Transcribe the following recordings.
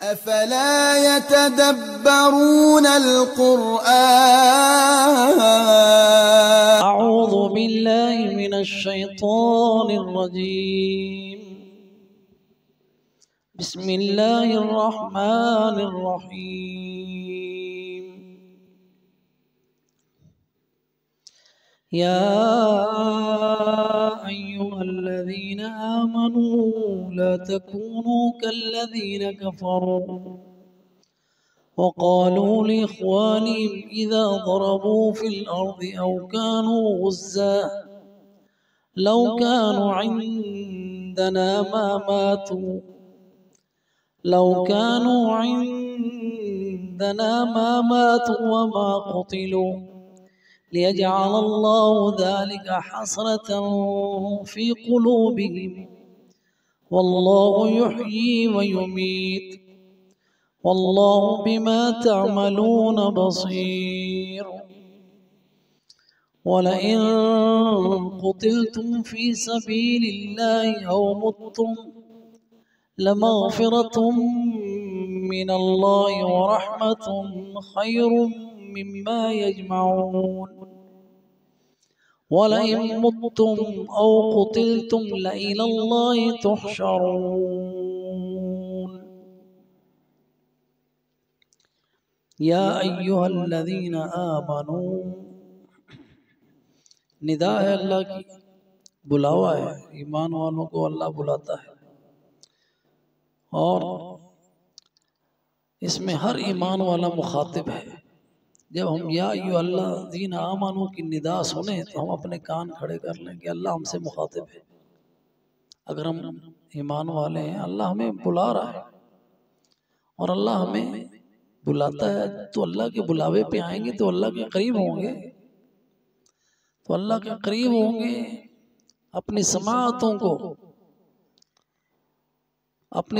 अफला यतदब्बरून अल-कुरआन। अऊज़ु बिल्लाहि मिनश शैतानिर रजीम। बिस्मिल्लाहिर रहमानिर रहीम। या अय्युहल्लज़ीना आमनू ला तकूनू कल्लज़ीना कफ़रू वक़ालू लिइख़वानिहिम इज़ा ज़रबू फ़िल अर्ज़ि औ कानू गुज़्ज़ा लौ कानू इंदना मा मातू वमा क़ुतिलू लियजअल अल्लाहु ज़ालिका हसरतन फ़ी क़ुलूबिहिम वल्लाहु युह्यी व युमीत वल्लाहु बिमा तअमलून बसीर। वलइन क़ुतिलतुम फ़ी सबीलिल्लाहि औ मुत्तुम लमग़फ़िरतुम मिनल्लाहि व रहमतुन ख़ैरुम मिम्मा यजमऊन। वलइन मुत्तुम औ क़ुतिलतुम लइलल्लाहि तुहशरून। या अय्युहल्लज़ीना आमनू, निदा है अल्लाह की, बुलावा है। ईमान वालों को अल्लाह बुलाता है और इसमें हर ईमान वाला मुखातिब है। जब हम या अय्युहल्लज़ीना आमनू की निदा सुने तो हम अपने कान खड़े कर लें कि अल्लाह हमसे मुखातिब है। अगर हम ईमान वाले हैं, अल्लाह हमें बुला रहा है और अल्लाह हमें बुलाता है तो अल्लाह के बुलावे पे आएंगे तो अल्लाह के करीब होंगे, तो अल्लाह के करीब होंगे। अपनी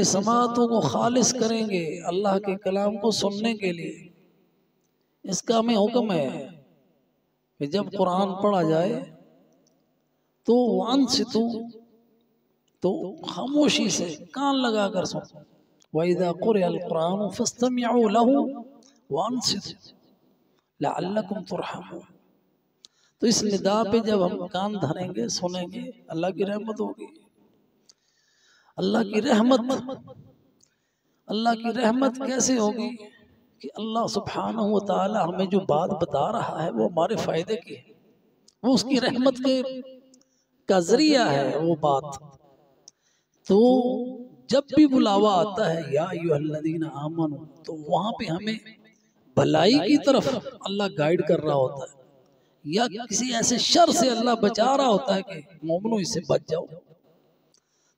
समाअतों को खालिस करेंगे अल्लाह के कलाम को सुनने के लिए। इसका हमें हुक्म है कि जब कुरान पढ़ा जाए तो वांसितु, तो खामोशी से कान लगा कर सुनो। वइज़ा क़ुरिअल कुरान फस्तमिऊ लहू वांसितु लअल्लकुम तुरहमून। तो इस निदा पे जब हम कान धरेंगे, सुनेंगे, अल्लाह की रहमत होगी। अल्लाह की रहमत कैसे होगी कि अल्लाह सुब्हानहू व तआला हमें जो बात बता रहा है वो हमारे फायदे की है, वो उसकी रहमत का जरिया है वो बात। तो जब भी बुलावा आता है या अय्युहल्लज़ीना आमनू, तो वहां पे हमें भलाई की तरफ अल्लाह गाइड कर रहा होता है या किसी ऐसे शर से अल्लाह बचा रहा होता है कि मोमिनो इससे बच जाओ।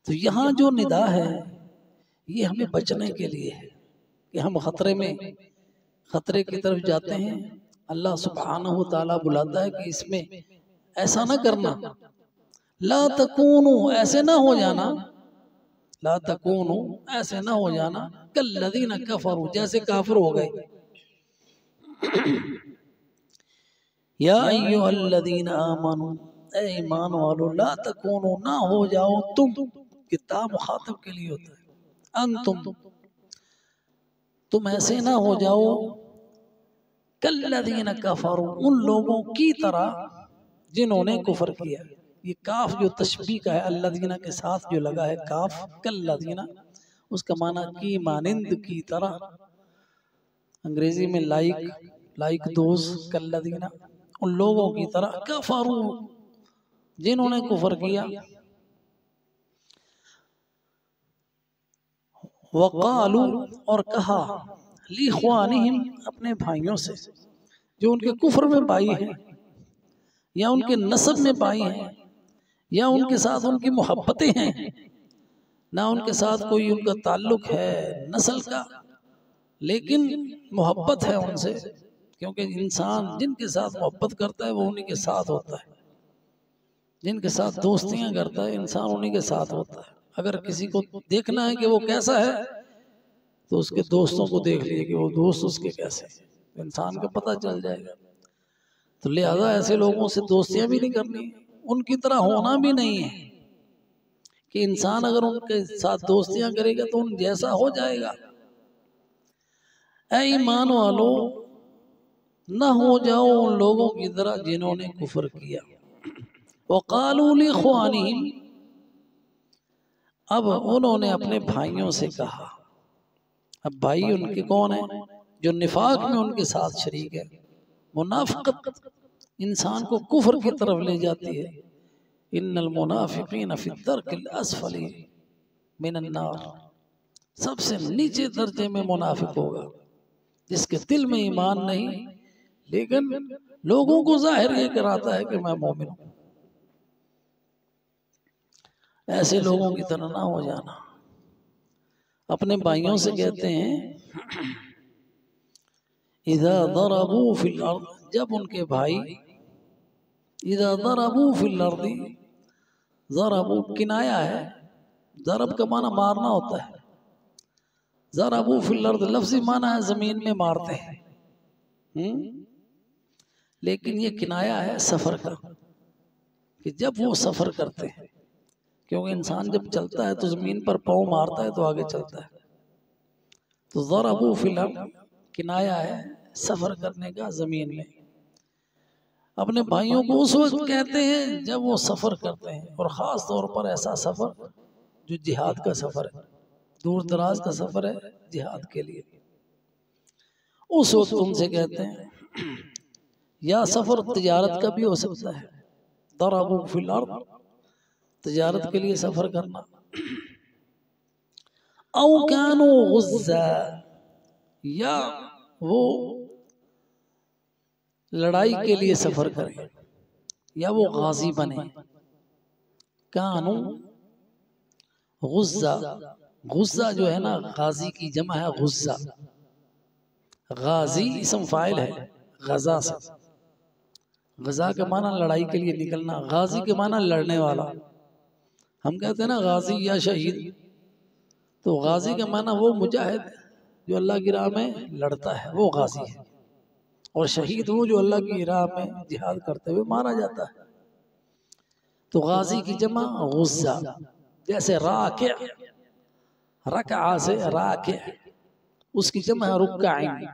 तो यहाँ जो निदा है ये हमें बचने के लिए है कि हम खतरे की तरफ जाते हैं। अल्लाह सुब्हानहू व तआला बुलाता है कि इसमें ऐसा ना करना, ला तकूनू, ऐसे ना हो जाना, ला तकूनू, ऐसे ना हो जाना, कल्लज़ीना कफ़रू, जैसे काफिर हो गए। या अय्युहल्लज़ीना आमनू, ए ईमान वालो, ला तकूनू, ना हो जाओ तुम, किताब मुखातिब के लिए होता है, तुम ऐसे ना हो जाओ, कल्लज़ीना कफ़रू, उन लोगों की तरह जिन्होंने कुफर किया। ये काफ जो तशबीह का है, अल्लज़ीना के साथ जो लगा है काफ, कल्लज़ीना, उसका माना की मानिंद की तरह, अंग्रेजी में लाइक दोज, कल्लज़ीना, उन लोगों की तरह, कफ़रू, जिन्होंने कुफर किया। वक़ालू, और कहा, लिइख़वानिहिम, अपने भाइयों से जो उनके कुफ्र में भाई हैं या उनके नस्ब में भाई हैं या उनके साथ उनकी मोहब्बतें हैं, ना उनके साथ कोई उनका ताल्लुक है नस्ल का, लेकिन मोहब्बत है उनसे, क्योंकि इंसान जिनके साथ मोहब्बत करता है वो उन्हीं के साथ होता है, जिनके साथ दोस्तियां करता है इंसान उन्हीं के साथ होता है। अगर किसी को देखना है कि वो कैसा है तो उसके दोस्तों को देख लीजिए कि वो दोस्त उसके कैसे, इंसान को पता चल जाएगा। तो लिहाजा ऐसे लोगों से दोस्तियां भी नहीं करनी, उनकी तरह होना भी नहीं है कि इंसान अगर उनके साथ दोस्तियां करेगा तो उन जैसा हो जाएगा। ऐ ईमान वालो न हो जाओ उन लोगों की तरह जिन्होंने कुफर किया। वक़ालू लिइख़वानिहिम, अब उन्होंने अपने भाइयों से कहा। अब भाई उनके कौन है? जो निफाक में उनके साथ शरीक है। मुनाफिकत इंसान को कुफर की तरफ ले जाती है। इन्नल मुनाफिकीन फी दर्किल अस्फली मिनन नार, सबसे नीचे दर्जे में मुनाफिक होगा जिसके दिल में ईमान नहीं, लेकिन लोगों को जाहिर ये कराता है कि मैं मोमिन हूं। ऐसे लोगों की तरह ना हो जाना। अपने भाइयों से कहते हैं इज़ा दरबू फिल अर्द, जब उनके भाई इज़ा दरबू फिल अर्दी, दरबू किनाया है, दरब का माना मारना होता है। दरबू फिल अर्द लफ्ज़ी माना है जमीन में मारते हैं, लेकिन ये किनाया है सफर का, कि जब वो सफर करते हैं, क्योंकि इंसान जब चलता है तो जमीन पर पाँव मारता है तो आगे चलता है। तो ज़रबू फिल अर्द किनाया है सफर करने का जमीन में। अपने भाइयों को उस वक्त कहते हैं जब वो सफर करते हैं, और ख़ास तौर पर ऐसा सफर जो जिहाद का सफर है, दूर दराज का सफर है जिहाद के लिए, उस वक्त उनसे कहते हैं। या सफर तिजारत का भी हो सकता है, दरबू फिल अर्द तिजारत के लिए सफर करना। औ कानू गुज़्ज़ा, या वो लड़ाई के लिए सफर करें, या वो गाजी बने। कानू गुज़्ज़ा, गुज़्ज़ा जो है ना गाजी की जमा है गुज़्ज़ा। गाजी इसम फाइल है गजा से, गजा के माना लड़ाई के लिए निकलना, गाजी के माना लड़ने वाला। हम कहते हैं ना गाजी या शहीद, तो गाजी का माना वो मुजाहिद जो अल्लाह की राह में लड़ता है, वो गाजी है। और शहीद वो जो अल्लाह की राह में जिहाद करते हुए मारा जाता है। तो गाजी की जमा गुज़्ज़ा। जैसे राके, रका से राके, उसकी जमा रुक्काइन।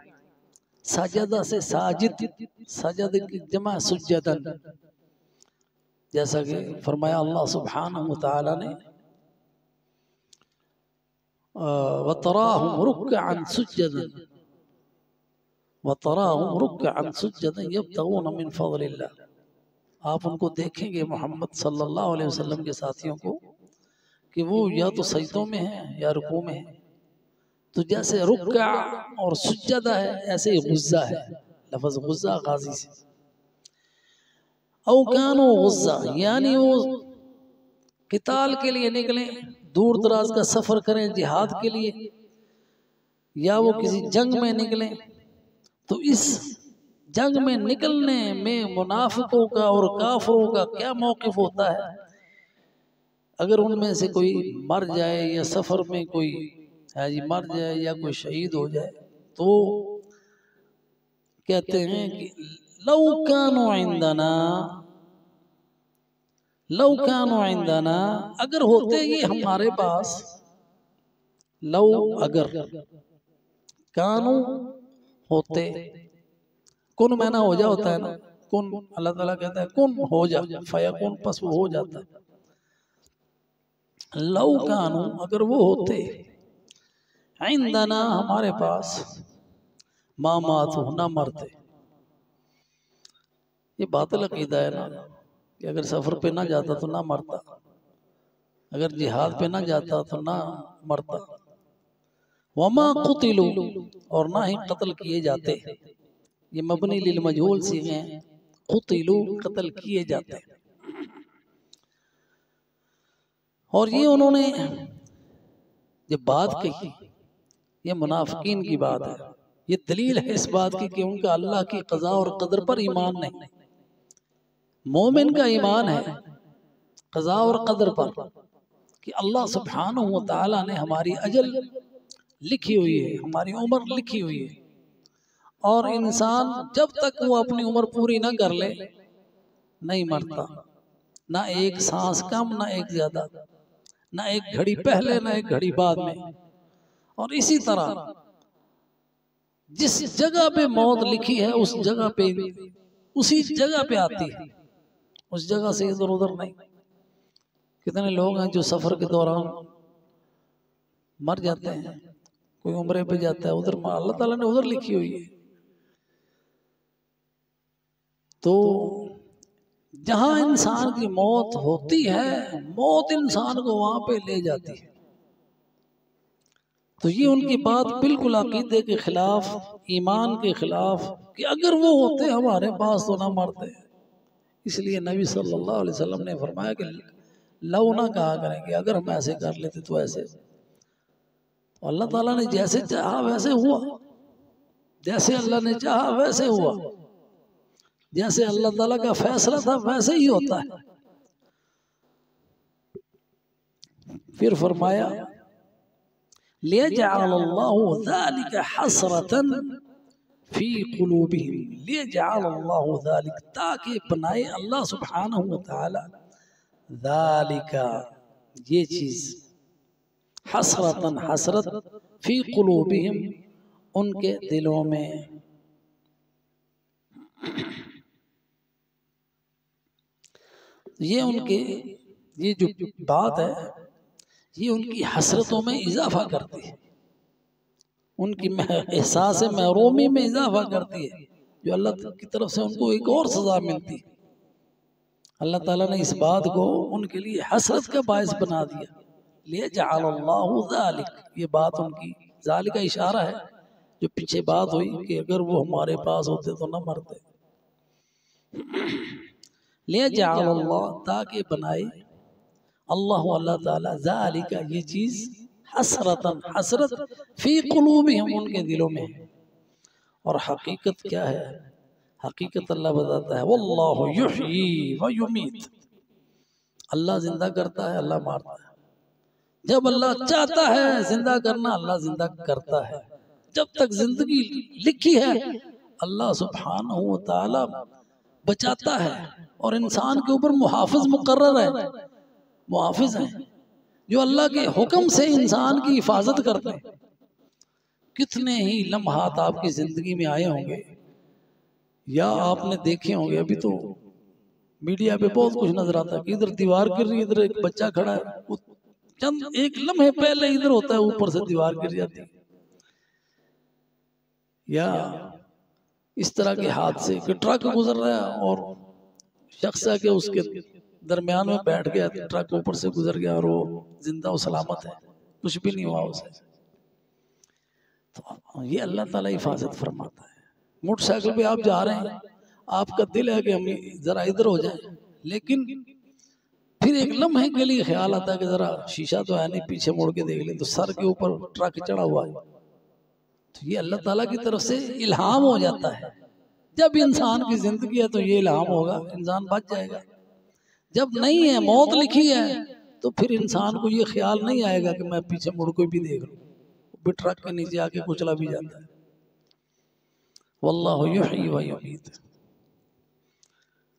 सजदा से साजिद, सजद की जमा सुज्जदन। जैसा कि फरमाया अल्लाह सुब्हानहु व तआला ने, वतराहुम रुक्अन सुज्जदन, वतराहुम रुक्अन सुज्जदन यब्तगून मिन फज़लिल्लाह। आप उनको देखेंगे मोहम्मद सल्लल्लाहु अलैहि वसल्लम के साथियों को कि वो या तो सजदों में है या रुकू में है। तो जैसे रुक्का और सुज्जदा है, ऐसे ही गुज़्ज़ा है। लफ्ज़ गुज़्ज़ा गाजी से। औ कानू गुज़्ज़ा, यानी वो क़िताल के लिए निकले, दूर दराज का सफर करें जिहाद के लिए, या वो किसी जंग में निकले। तो इस जंग में निकलने में मुनाफिकों का और काफिरों का क्या मौक़िफ़ होता है? अगर उनमें से कोई मर जाए या सफर में कोई जी मर जाए या कोई शहीद हो जाए, तो कहते हैं कि लौ कानू इंदना, लौ कानू इंदना, अगर होते ये हमारे पास। लौ अगर, कानू होते, कुन मैना हो जा होता है ना, कुन अल्लाह ताला कहता है कुन हो जा, फयकुन पस वो हो जाता है। लौ कानू अगर वो होते, इंदना हमारे पास, मा मातू ना मरते। ये बातिल अकीदा है ना, कि अगर सफर पे ना जाता तो ना मरता, अगर जिहाद पे ना जाता तो ना मरता। वमा कुतिलू, और ना ही कत्ल किए जाते। ये मबनी लिल मजहूल सी हैं, कुतिलू कत्ल किए जाते। और ये उन्होंने ये बात कही, ये मुनाफिकीन की बात है। ये दलील है इस बात की कि उनका अल्लाह की क़ज़ा और क़दर पर ईमान नहीं। मोमिन का ईमान है क़ज़ा और क़दर पर, कि अल्लाह सुब्हानहु व तआला ने हमारी अजल लिखी हुई है, हमारी उम्र लिखी हुई है, और इंसान जब तक वो अपनी उम्र पूरी ना कर ले नहीं मरता। ना एक सांस कम, ना एक ज्यादा, ना एक घड़ी पहले ना एक घड़ी बाद में। और इसी तरह जिस जगह पे मौत लिखी है उस जगह पे, उसी जगह पे आती है, उस जगह से इधर उधर नहीं। कितने लोग हैं जो सफर के दौरान मर जाते हैं, कोई उम्रे पे जाता है, उधर अल्लाह ताला ने उधर लिखी हुई है। तो जहां इंसान की मौत होती है, मौत इंसान को वहां पे ले जाती है। तो ये उनकी बात बिल्कुल अकीदे के खिलाफ, ईमान के खिलाफ, कि अगर वो होते हमारे पास तो ना मरते। इसलिए नबी सल्लल्लाहु अलैहि वसल्लम ने फरमाया कि लव ना कहा करें कि अगर हम ऐसे कर लेते तो ऐसे। तो अल्लाह ताला ने जैसे चाहा वैसे हुआ, जैसे अल्लाह ने चाहा वैसे हुआ, जैसे अल्लाह ताला का फैसला था वैसे ही होता है। फिर फरमाया लियजअलल्लाहु ज़ालिका हसरतन फी क़ुलूबिहिम, लियजअलल्लाहु ज़ालिक, ताकि बनाए अल्लाह सुब्हानहु व तआला ज़ालिका, ये चीज, हसरतन, हसरत, फी क़ुलूबिहिम, उनके दिलों में। ये उनके, ये जो बात है ये उनकी हसरतों में इजाफा करती है, उनकी एहसास महरूमी में इजाफा करती है, जो अल्लाह की तरफ से उनको एक और सजा मिलती है। अल्लाह ताला ने इस बात को उनके लिए हसरत का बायस बना दिया। लियजअलल्लाहु ज़ालिक, ये बात उनकी, ज़ालिक का इशारा है जो पीछे बात हुई कि अगर वो हमारे पास होते तो न मरते। लियजअलल्लाह, ताकि बनाए अल्लाह, अल्लाह ताला, ज़ालिका, ये चीज, हसरतन, हसरत, फी क़ुलूबिहिम, उनके दिलों में। और हकीकत क्या है? हकीकत अल्लाह बताता है, वल्लाहु युहयी व युमीत, अल्लाह जिंदा करता है, अल्लाह मारता है। जब अल्लाह चाहता है जिंदा करना, अल्लाह जिंदा करता है। जब तक जिंदगी लिखी है अल्लाह सुब्हानहु व तआला बचाता है, और इंसान के ऊपर मुहाफिज मुकर्रर है, मुहाफिज हैं जो अल्लाह के हुक्म से इंसान की हिफाजत करते हैं। कितने ही लम्हात आपकी जिंदगी में आए होंगे या आपने देखे होंगे, अभी तो मीडिया पे बहुत कुछ नजर आता है कि इधर दीवार गिर रही है, इधर एक बच्चा खड़ा है, वो चंद एक लम्हे पहले इधर होता है, ऊपर से दीवार गिर जाती है। या इस तरह के हादसे कि ट्रक गुजर रहा है और शख्स है कि उसके दरमियान में बैठ गया, ट्रक ऊपर से गुजर गया और वो जिंदा और सलामत है, कुछ भी नहीं हुआ उसे। तो ये अल्लाह ताला हिफाजत फरमाता है। मोटरसाइकिल पे आप जा रहे हैं, आपका दिल है कि हम जरा इधर हो जाए, लेकिन फिर एक लम्हे के लिए ख्याल आता है कि जरा शीशा तो है नहीं, पीछे मुड़ के देख लें, तो सर के ऊपर ट्रक चढ़ा हुआ है। तो ये अल्लाह ताला की तरफ से इल्हाम हो जाता है। जब इंसान की जिंदगी है तो ये इल्हाम होगा, इंसान बच जाएगा। जब नहीं है, मौत लिखी है, तो फिर इंसान को ये ख्याल नहीं आएगा कि मैं पीछे मुड़ के भी देख लूं, भी ट्रक के नीचे आके कुचला भी जाता है। वल्लाहु युहयी व युमीत,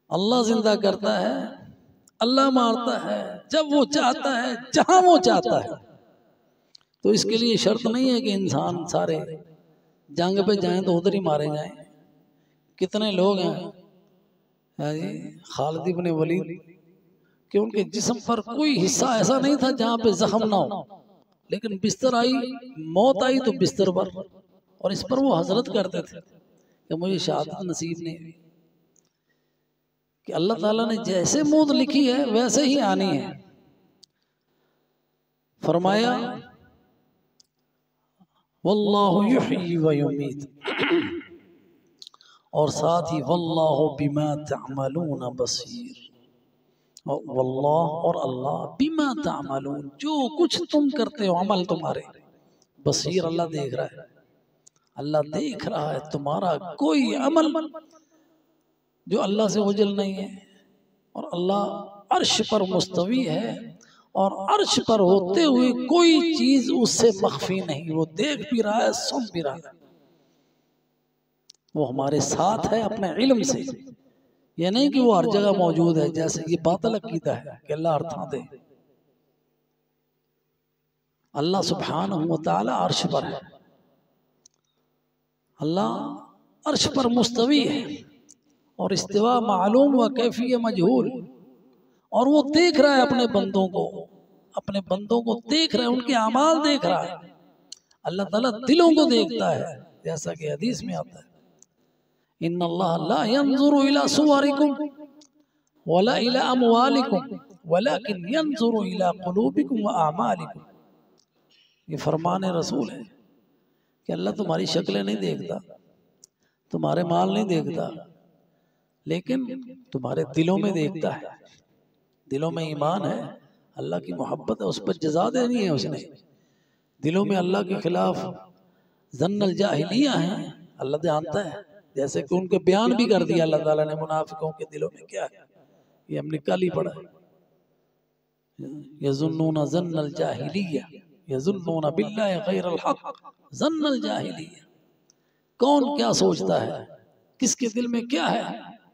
अल्लाह जिंदा करता है, अल्लाह मारता है, जब वो चाहता है, जहां वो चाहता है। तो इसके लिए शर्त नहीं है कि इंसान सारे जंग पे जाएं तो उधर ही मारे जाएं। कितने लोग हैं खालिद इब्न वलीद कि उनके जिस्म पर कोई हिस्सा ऐसा नहीं था जहां पे जख्म ना हो, लेकिन बिस्तर आई, मौत आई तो बिस्तर पर, और इस पर वो हजरत करते थे कि मुझे शहादत नसीब नहीं हुई। कि अल्लाह ताला ने जैसे मौत लिखी है वैसे ही आनी है। फरमाया वल्लाहु युहयी व युमीत, और साथ ही वल्लाहु बिमा तअमलून बसीर, वल्लाह, और अल्लाह, बिमा तअमलून, जो कुछ तुम करते हो अमल तुम्हारे, बसीर, अल्लाह देख रहा है। अल्लाह देख रहा है तुम्हारा कोई अमल जो अल्लाह से ओझल नहीं है। और अल्लाह अर्श पर मुस्तवी है, और अर्श पर होते हुए कोई चीज उससे मख्फी नहीं, वो देख भी रहा है, सुन भी रहा है। वो हमारे साथ है अपने इल्म से, ये नहीं कि वो हर जगह मौजूद है, जैसे ये बातिल अकीदा है कि अल्लाह अर्थां दे। अल्लाह सुब्हानहु व तआला अर्श पर है, अल्लाह अर्श पर मुस्तवी है और इस्तिवा मालूम व कैफियत मजहूल, और वो देख रहा है अपने बंदों को देख रहा है, उनके अमाल देख रहा है। अल्लाह ताला दिलों को देखता है, जैसा कि हदीस में आता है, इन्नल्लाह ला यंजुरु इला सुवरिकुम वला इला अमवालिकुम वलाकिन यंजुरु इला कुलूबिकुम व अमालिकुम। ये फरमान रसूल है कि अल्लाह तुम्हारी शक्लें नहीं देखता, तुम्हारे माल नहीं देखता, लेकिन तुम्हारे दिलों में देखता है। दिलों में ईमान है, अल्लाह की मोहब्बत है, उस पर जज़ा देनी है उसने। दिलों में अल्लाह के खिलाफ ज़न्नल जाहिलिया है, अल्लाह जानता है। जैसे कि उनके बयान भी कर दिया अल्लाह ताला ने, मुनाफिकों के दिलों में क्या है, ये हमने कल ही पढ़ा है। यज़ुन्नूना ज़न्नल जाहिलिया यज़ुन्नूना बिल्लाहि गैरल हक़ ज़न्नल जाहिलिया। कौन क्या सोचता है, किसके दिल में क्या है,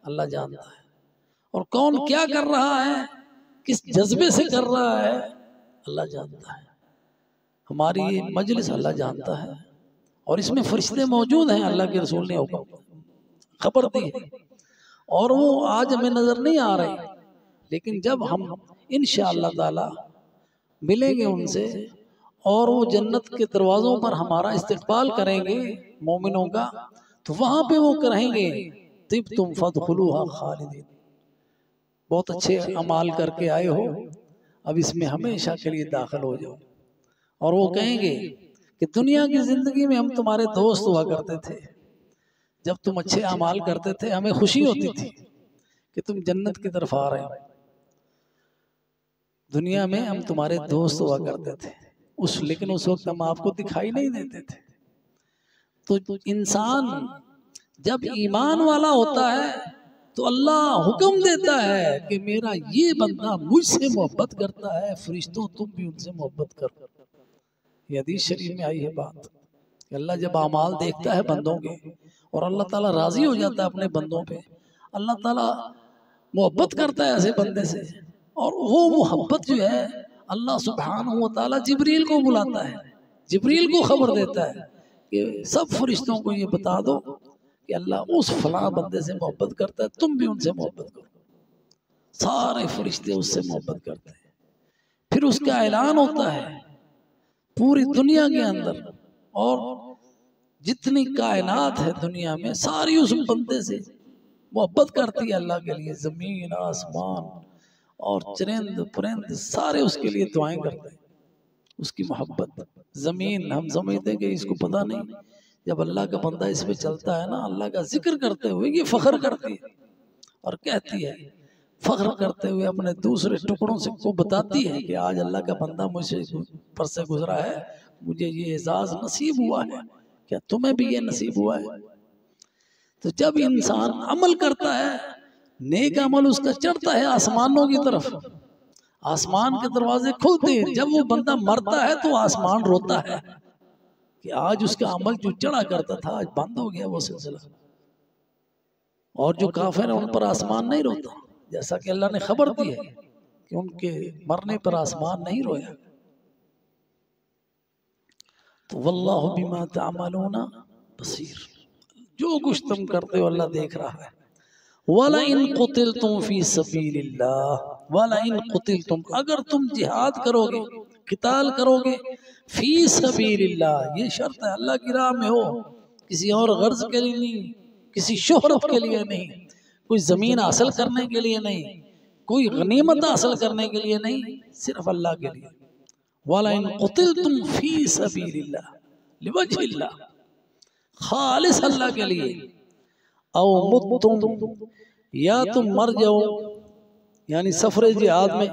अल्लाह जानता है। और कौन क्या कर रहा है, किस जज्बे से कर रहा है, अल्लाह जानता है। हमारी ये मजलिस अल्लाह जानता है, और इसमें फरिश्ते मौजूद हैं, अल्लाह के रसूल ने खबर दी है, और वो आज हमें नजर नहीं आ रहे, लेकिन जब हम इंशाअल्लाह ताला मिलेंगे उनसे और वो जन्नत के दरवाज़ों पर हमारा इस्तकबाल करेंगे मोमिनों का, तो वहाँ पे वो कहेंगे तिब्तुम फदखुलूहा खालिदीन, बहुत अच्छे अमाल करके आए हो, अब इसमें हमेशा के लिए दाखिल हो जाओ। और वो कहेंगे कि दुनिया की ज़िंदगी में हम तुम्हारे दोस्त हुआ करते थे, जब तुम अच्छे अमाल करते थे हमें खुशी होती थी कि तुम जन्नत की तरफ आ रहे हो। दुनिया में हम तुम्हारे दोस्त हुआ करते थे, लेकिन उस वक्त हम आपको दिखाई नहीं देते थे। तो इंसान जब ईमान वाला होता है तो अल्लाह हुक्म देता है कि मेरा ये बंदा मुझसे मोहब्बत करता है, फरिश्तों तुम भी उनसे मोहब्बत करो। ये हदीस शरीफ में आई है बात कि अल्लाह जब अमाल देखता है बंदों के और अल्लाह ताला राजी हो जाता है अपने बंदों पे, अल्लाह ताला मोहब्बत करता है ऐसे बंदे से, और वो मोहब्बत जो है अल्लाह सुब्हानहू व तआला जिब्रील को बुलाता है, जिब्रील को खबर देता है कि सब फरिश्तों को ये बता दो कि अल्लाह उस फलां बंदे से मोहब्बत करता है, तुम भी उनसे मोहब्बत करो। सारे फरिश्ते उससे मोहब्बत करते हैं। फिर उसका ऐलान होता है पूरी दुनिया के अंदर, और जितनी कायनात है दुनिया में सारी उस बंदे से मोहब्बत करती है अल्लाह के लिए। जमीन आसमान और चरिंद परिंद सारे उसके लिए दुआएं करते हैं, उसकी मोहब्बत। जमीन हम समझते हैं कि इसको पता नहीं, जब अल्लाह का बंदा इस पे चलता है ना, अल्लाह का जिक्र करते हुए ये फख्र करती है और कहती है, फख्र करते हुए अपने दूसरे टुकड़ों से को बताती है कि आज अल्लाह का बंदा मुझसे पर से गुजरा है, मुझे ये एजाज नसीब हुआ है, क्या तुम्हें भी ये नसीब हुआ है? तो जब इंसान अमल करता है, नेक अमल उसका चढ़ता है आसमानों की तरफ, आसमान के दरवाजे खुलते हैं। जब वो बंदा मरता है तो आसमान रोता है कि आज उसका अमल जो चढ़ा करता था आज बंद हो गया वो सिलसिला। और जो काफिर है उन पर आसमान नहीं रोता, जैसा कि अल्लाह ने खबर दी है कि उनके मरने पर आसमान नहीं रोया। तो वल्लाहु बिमा तअमलूना बसीर, जो कुछ तुम करते हो अल्लाह देख रहा है। वला इन कुतिलतुम फी सबीलिल्लाह, वला इन कुतिलतुम, अगर तुम जिहाद करोगे, किताल करोगे, फी सबीलिल्लाह, ये शर्त है अल्लाह की राह में हो, किसी और गर्ज के लिए नहीं, किसी शोहरत के लिए नहीं, कोई जमीन हासिल करने के लिए नहीं, कोई गनीमत हासिल करने के लिए नहीं, सिर्फ अल्लाह के लिए। वला इन कुतिलतुम फी सबीलिल्लाह लिवजहिल्लाह, खालिस अल्लाह के लिए, औ मुत्तुम, या तुम मर जाओ यानी सफरे जिहाद में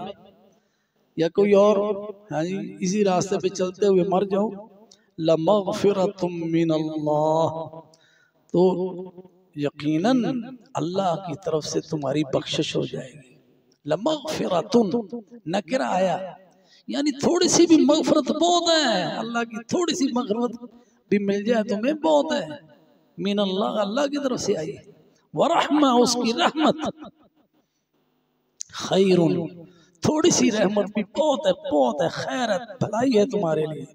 या कोई और इसी रास्ते पे चलते हुए मर जाओ, लमग़फ़िरतुम मिनल्लाह, तो यकीनन अल्लाह की तरफ से तुम्हारी बख्शिश हो जाएगी। लमग़फ़िरतुन नकिरा आया, यानी थोड़ी सी भी मग़फ़िरत बहुत है, अल्लाह की थोड़ी सी मग़फ़िरत भी मिल जाए तुम्हें बहुत है। मिनल्लाह, अल्लाह की तरफ से आई, वरहमा, उसकी रहमत, खैरुन, थोड़ी सी रहमत भी बहुत है, बहुत है, खैर है, भलाई है तुम्हारे लिए,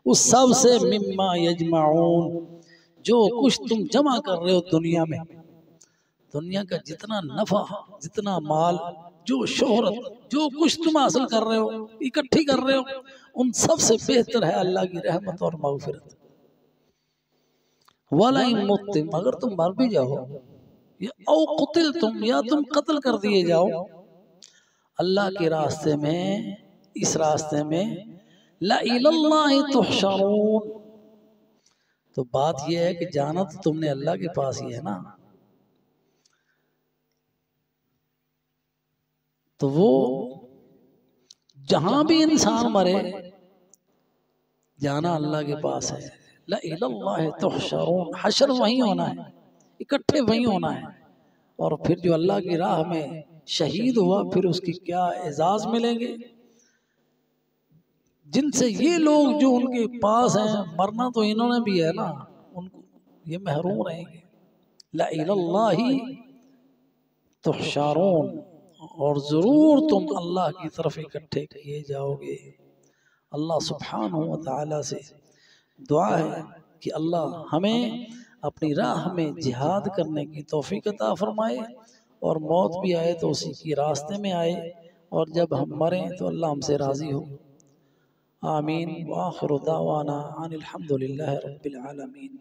उस सब से, मिम्मा यजमाऊन, जो कुछ तुम जमा कर रहे हो दुनिया में, दुनिया का जितना नफा, जितना माल, जो शोहरत, जो कुछ तुम हासिल कर रहे हो, इकट्ठी कर रहे हो, उन सब से बेहतर है अल्लाह की रहमत और मगफिरत। वाला मुत्तिम, अगर तुम मर भी जाओ, या औ कुतिल तुम, या तुम कत्ल कर दिए जाओ अल्लाह के रास्ते में, इस रास्ते में, ला इलल्लाहि तुहशरून, तो बात यह है कि जाना तो तुमने अल्लाह के पास ही है ना। तो वो जहां भी इंसान मरे, जाना अल्लाह के पास है। ला इलल्लाहि तुहशरून, हशर वहीं होना है, इकट्ठे वहीं होना है। और फिर जो अल्लाह की राह में शहीद हुआ, फिर उसकी क्या एजाज मिलेंगे, जिनसे ये लोग जो उनके पास हैं, मरना तो इन्होंने भी है ना, उनको ये महरूम रहेंगे। ला इलल्लाहि तुहशरून, और जरूर तुम अल्लाह की तरफ इकट्ठे किए जाओगे। अल्लाह सुब्हानहू व तआला से दुआ है कि अल्लाह हमें अपनी राह में जिहाद करने की तौफीक अता फरमाए, और मौत भी आए तो उसी के रास्ते में आए, और जब हम मरें तो अल्लाह हमसे राज़ी हो। आमीन। व आखिरु दावाना अनिल हम्दुलिल्लाहि रब्बिल आलमीन।